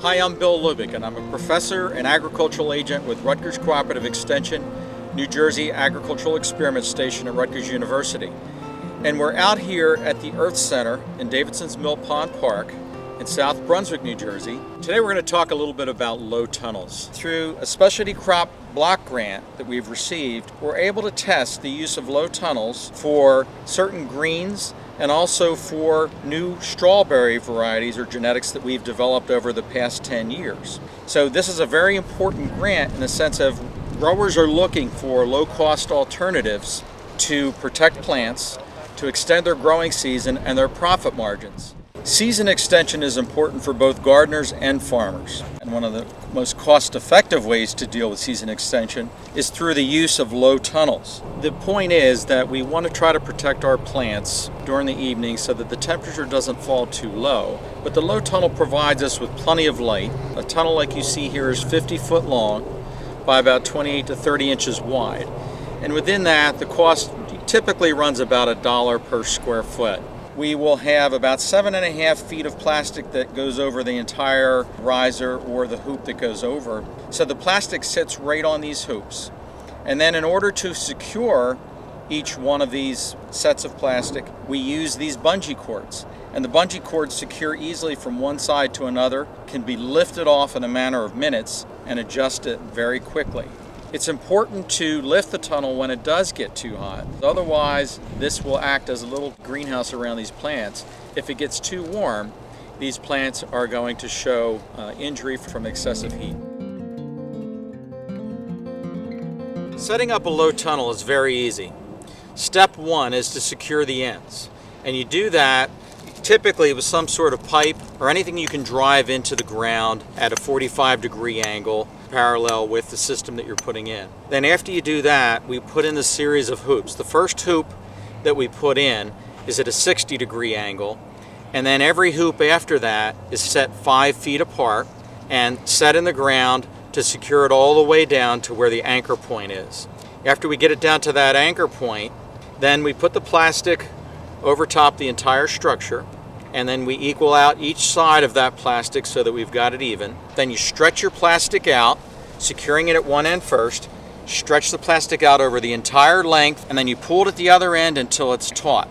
Hi, I'm Bill Hlubik, and I'm a professor and agricultural agent with Rutgers Cooperative Extension, New Jersey Agricultural Experiment Station at Rutgers University. And we're out here at the Earth Center in Davidson's Mill Pond Park in South Brunswick, New Jersey. Today we're going to talk a little bit about low tunnels. Through a specialty crop block grant that we've received, we're able to test the use of low tunnels for certain greens and also for new strawberry varieties or genetics that we've developed over the past 10 years. So this is a very important grant in the sense of growers are looking for low-cost alternatives to protect plants, to extend their growing season and their profit margins. Season extension is important for both gardeners and farmers, and one of the most cost-effective ways to deal with season extension is through the use of low tunnels. The point is that we want to try to protect our plants during the evening so that the temperature doesn't fall too low, but the low tunnel provides us with plenty of light. A tunnel like you see here is 50 foot long by about 28 to 30 inches wide, and within that the cost typically runs about $1 per square foot. We will have about 7.5 feet of plastic that goes over the entire riser or the hoop that goes over. So the plastic sits right on these hoops. And then in order to secure each one of these sets of plastic, we use these bungee cords. And the bungee cords secure easily from one side to another, can be lifted off in a matter of minutes and adjusted very quickly. It's important to lift the tunnel when it does get too hot. Otherwise, this will act as a little greenhouse around these plants. If it gets too warm, these plants are going to show injury from excessive heat. Setting up a low tunnel is very easy. Step one is to secure the ends. And you do that typically with some sort of pipe or anything you can drive into the ground at a 45-degree angle parallel with the system that you're putting in. Then after you do that, we put in a series of hoops. The first hoop that we put in is at a 60-degree angle, and then every hoop after that is set 5 feet apart and set in the ground to secure it all the way down to where the anchor point is. After we get it down to that anchor point, then we put the plastic over top the entire structure, and then we equal out each side of that plastic so that we've got it even. Then you stretch your plastic out, securing it at one end first, stretch the plastic out over the entire length, and then you pull it at the other end until it's taut.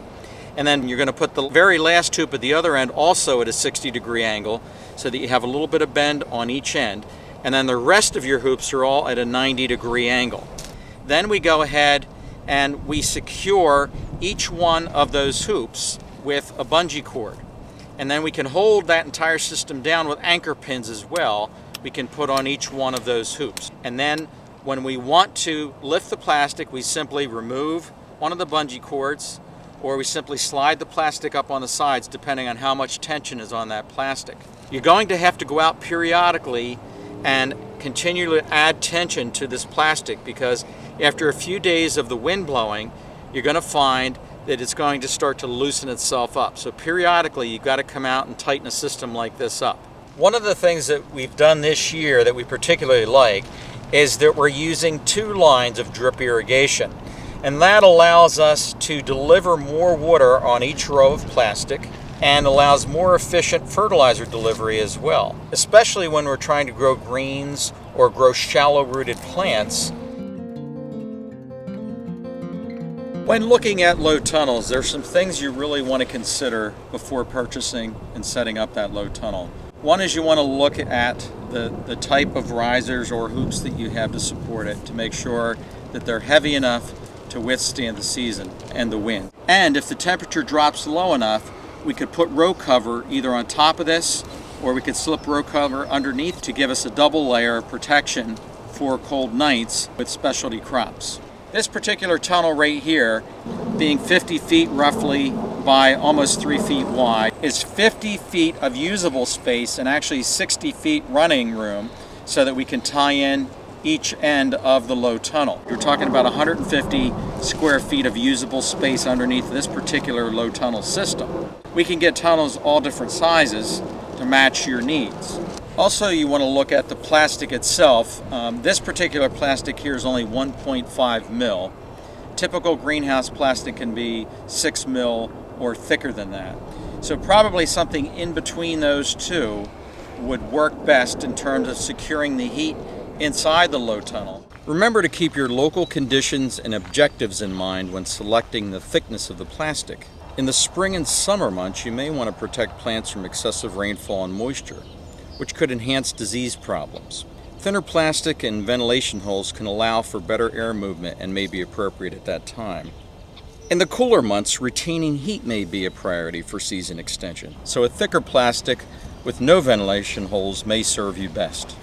And then you're going to put the very last hoop at the other end also at a 60-degree angle so that you have a little bit of bend on each end. And then the rest of your hoops are all at a 90-degree angle. Then we go ahead and we secure each one of those hoops with a bungee cord. And then we can hold that entire system down with anchor pins as well. We can put on each one of those hoops. And then when we want to lift the plastic, we simply remove one of the bungee cords, or we simply slide the plastic up on the sides depending on how much tension is on that plastic. You're going to have to go out periodically and continue to add tension to this plastic, because after a few days of the wind blowing, you're going to find that it's going to start to loosen itself up. So periodically you've got to come out and tighten a system like this up. One of the things that we've done this year that we particularly like is that we're using 2 lines of drip irrigation. And that allows us to deliver more water on each row of plastic and allows more efficient fertilizer delivery as well, especially when we're trying to grow greens or grow shallow-rooted plants. When looking at low tunnels, there's some things you really want to consider before purchasing and setting up that low tunnel. One is you want to look at the type of risers or hoops that you have to support it to make sure that they're heavy enough to withstand the season and the wind. And if the temperature drops low enough, we could put row cover either on top of this, or we could slip row cover underneath to give us a double layer of protection for cold nights with specialty crops. This particular tunnel right here, being 50 feet roughly by almost 3 feet wide, is 50 feet of usable space and actually 60 feet running room so that we can tie in each end of the low tunnel. You're talking about 150 square feet of usable space underneath this particular low tunnel system. We can get tunnels all different sizes to match your needs. Also, you want to look at the plastic itself. This particular plastic here is only 1.5 mil. Typical greenhouse plastic can be 6 mil or thicker than that. So probably something in between those two would work best in terms of securing the heat inside the low tunnel. Remember to keep your local conditions and objectives in mind when selecting the thickness of the plastic. In the spring and summer months, you may want to protect plants from excessive rainfall and moisture, which could enhance disease problems. Thinner plastic and ventilation holes can allow for better air movement and may be appropriate at that time. In the cooler months, retaining heat may be a priority for season extension, so a thicker plastic with no ventilation holes may serve you best.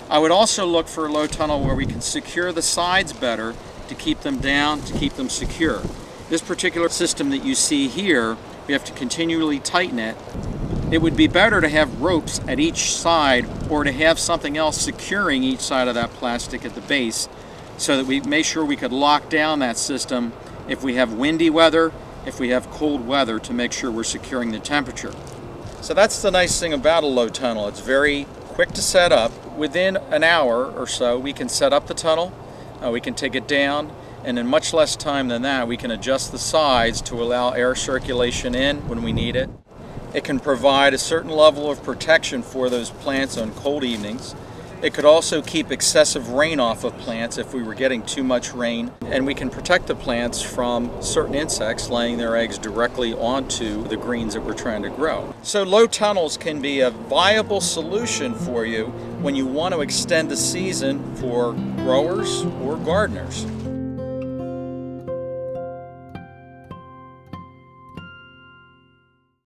I would also look for a low tunnel where we can secure the sides better to keep them down, to keep them secure. This particular system that you see here, we have to continually tighten it. It would be better to have ropes at each side or to have something else securing each side of that plastic at the base so that we make sure we could lock down that system if we have windy weather, if we have cold weather, to make sure we're securing the temperature. So that's the nice thing about a low tunnel. It's very quick to set up. Within an hour or so, we can set up the tunnel, we can take it down, and in much less time than that, we can adjust the sides to allow air circulation in when we need it. It can provide a certain level of protection for those plants on cold evenings. It could also keep excessive rain off of plants if we were getting too much rain, and we can protect the plants from certain insects laying their eggs directly onto the greens that we're trying to grow. So low tunnels can be a viable solution for you when you want to extend the season for growers or gardeners.